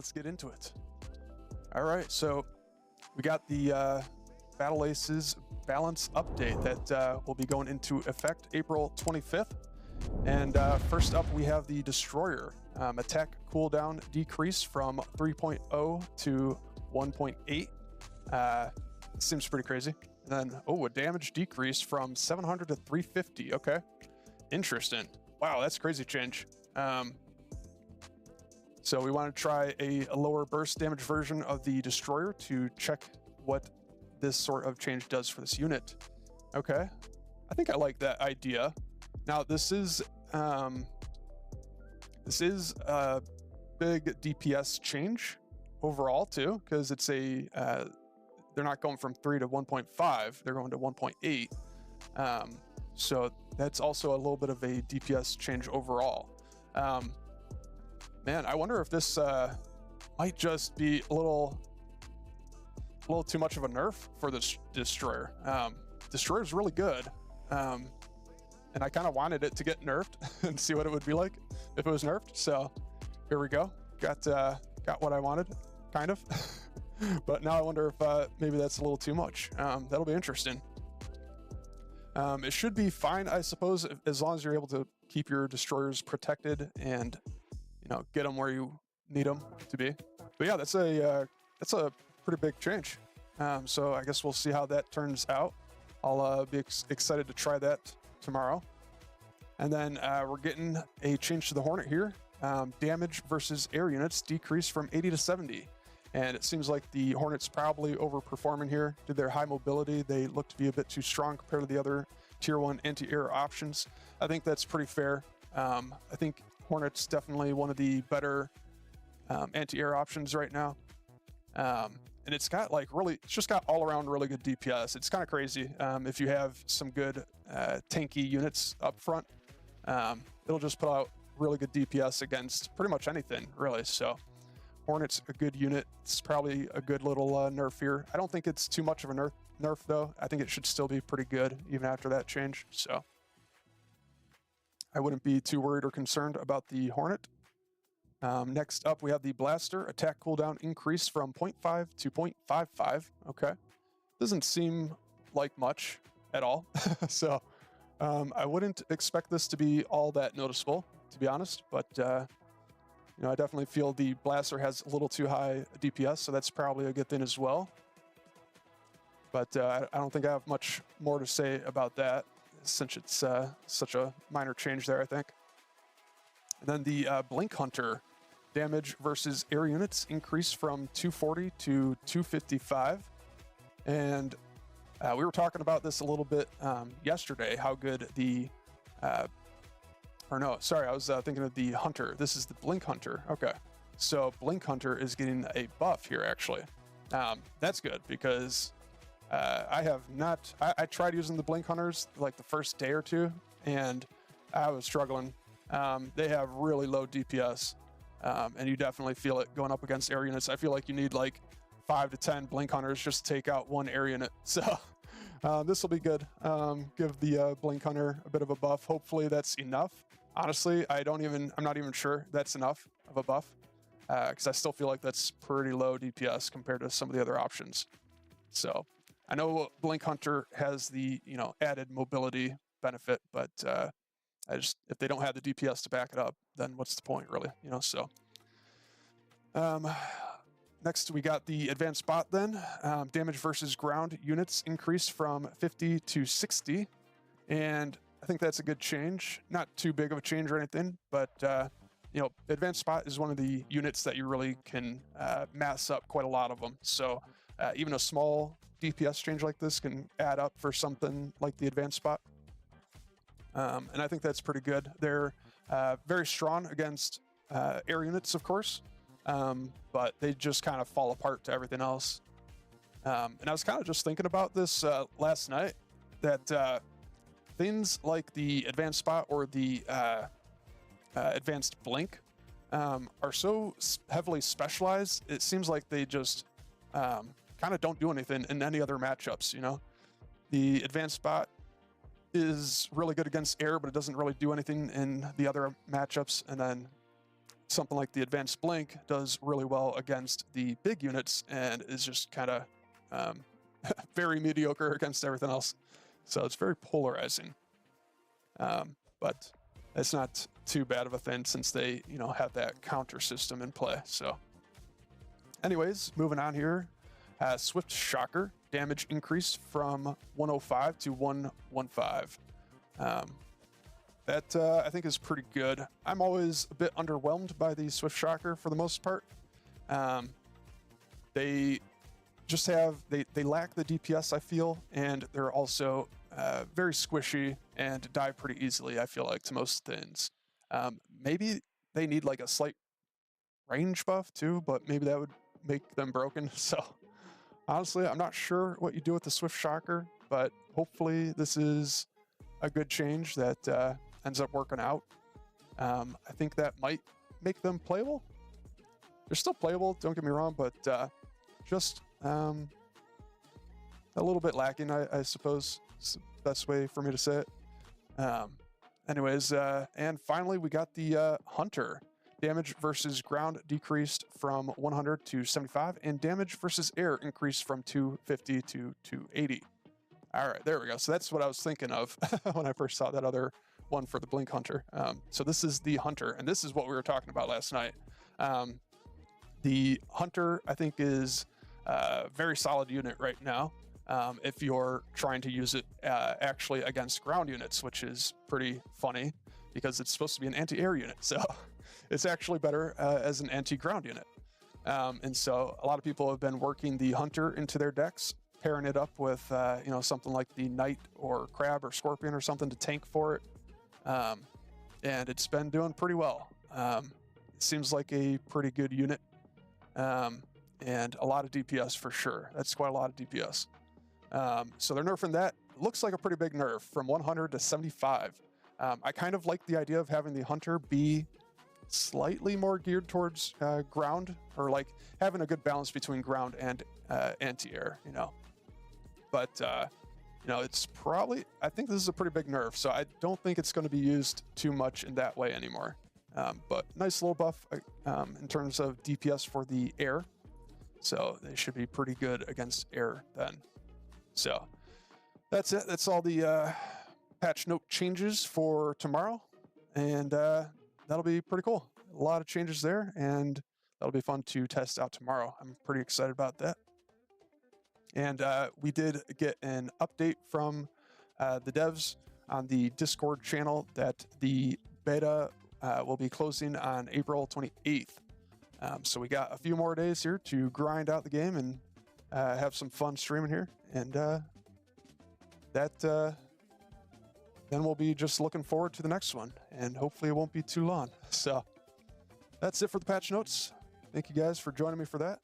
let's get into it. All right, so we got the battleaces balance update that will be going into effect April 25th. And first up, we have the Destroyer. Attack cooldown decrease from 3.0 to 1.8. Seems pretty crazy. And then, a damage decrease from 700 to 350. Okay, interesting. Wow, that's a crazy change. So we want to try a lower burst damage version of the Destroyer to check what this sort of change does for this unit. Okay, I think I like that idea. Now this is a big DPS change overall too, because it's a they're not going from 3 to 1.5, they're going to 1.8. So that's also a little bit of a DPS change overall. Man, I wonder if this might just be a little too much of a nerf for this Destroyer. Destroyer is really good, and I kind of wanted it to get nerfed and see what it would be like if it was nerfed. So here we go. Got what I wanted, kind of. But now I wonder if maybe that's a little too much. That'll be interesting. It should be fine, I suppose, as long as you're able to keep your Destroyers protected and get them where you need them to be. But yeah, that's a pretty big change. So I guess we'll see how that turns out. I'll be excited to try that tomorrow. And then we're getting a change to the Hornet here. Damage versus air units decreased from 80 to 70. And it seems like the Hornet's probably overperforming here. Due to their high mobility, they look to be a bit too strong compared to the other tier 1 anti-air options. I think that's pretty fair. I think Hornet's definitely one of the better anti-air options right now. And it's got it's just got all around really good DPS. It's kind of crazy. If you have some good tanky units up front, it'll just put out really good DPS against pretty much anything, really. So Hornet's a good unit. It's probably a good little nerf here. I don't think it's too much of a nerf though. I think it should still be pretty good even after that change. So I wouldn't be too worried or concerned about the Hornet. Next up, we have the Blaster. Attack cooldown increase from 0.5 to 0.55. Okay. Doesn't seem like much at all. So I wouldn't expect this to be all that noticeable, to be honest. But, I definitely feel the Blaster has a little too high DPS, so that's probably a good thing as well. But I don't think I have much more to say about that, since it's such a minor change there, I think. And then the Blink Hunter. Damage versus air units increased from 240 to 255. And we were talking about this a little bit yesterday, how good the... I was thinking of the Hunter. This is the Blink Hunter. Okay. So Blink Hunter is getting a buff here, actually. That's good, because I have not... I tried using the Blink Hunters like the first day or two, and I was struggling. They have really low DPS. And you definitely feel it going up against air units. I feel like you need like 5 to 10 Blink Hunters just to take out one air unit. So this will be good. Give the Blink Hunter a bit of a buff. Hopefully that's enough. Honestly, I'm not even sure that's enough of a buff, because I still feel like that's pretty low DPS compared to some of the other options. So I know Blink Hunter has the added mobility benefit, but if they don't have the DPS to back it up, then what's the point, really? So next we got the Advanced Bot then. Damage versus ground units increased from 50 to 60, and I think that's a good change. Not too big of a change or anything, but Advanced Bot is one of the units that you really can mass up quite a lot of them. So even a small DPS change like this can add up for something like the Advanced Bot. And I think that's pretty good. They're very strong against air units, of course, but they just kind of fall apart to everything else. And I was kind of just thinking about this last night, that things like the Advanced Spot or the Advanced Blink are so heavily specialized, it seems like they just kind of don't do anything in any other matchups, The Advanced Spot is really good against air, but it doesn't really do anything in the other matchups. And then something like the advanced blink does really well against the big units and is just kind of very mediocre against everything else. So it's very polarizing. But it's not too bad of a thing since they, have that counter system in play. So anyways, moving on here, Swift Shocker, damage increased from 105 to 115. That I think is pretty good. I'm always a bit underwhelmed by the Swift Shocker for the most part. They just they lack the DPS, I feel, and they're also very squishy and die pretty easily, I feel like, to most things. Maybe they need like a slight range buff too, but maybe that would make them broken. So honestly, I'm not sure what you do with the Swift Shocker, but hopefully this is a good change that ends up working out. I think that might make them playable. They're still playable, don't get me wrong, but just a little bit lacking, I suppose. It's the best way for me to say it. Anyways, and finally we got the Hunter. Damage versus ground decreased from 100 to 75, and damage versus air increased from 250 to 280. All right, there we go. So that's what I was thinking of when I first saw that other one for the Blink Hunter. So this is the Hunter, and this is what we were talking about last night. The Hunter, I think, is a very solid unit right now. If you're trying to use it actually against ground units, which is pretty funny because it's supposed to be an anti-air unit. So it's actually better as an anti-ground unit. And so a lot of people have been working the Hunter into their decks, pairing it up with, something like the Knight or Crab or Scorpion or something to tank for it. And it's been doing pretty well. It seems like a pretty good unit. And a lot of DPS for sure. That's quite a lot of DPS. So they're nerfing that. Looks like a pretty big nerf from 100 to 75. I kind of like the idea of having the Hunter be slightly more geared towards ground, or like having a good balance between ground and anti-air, But, it's probably, I think this is a pretty big nerf, so I don't think it's going to be used too much in that way anymore. But nice little buff in terms of DPS for the air. So they should be pretty good against air then. So that's it. That's all the patch note changes for tomorrow. And that'll be pretty cool. A lot of changes there, and that'll be fun to test out tomorrow. I'm pretty excited about that. And we did get an update from the devs on the Discord channel that the beta will be closing on April 28th. So we got a few more days here to grind out the game and have some fun streaming here. And then we'll be just looking forward to the next one, and hopefully it won't be too long. So that's it for the patch notes. Thank you guys for joining me for that.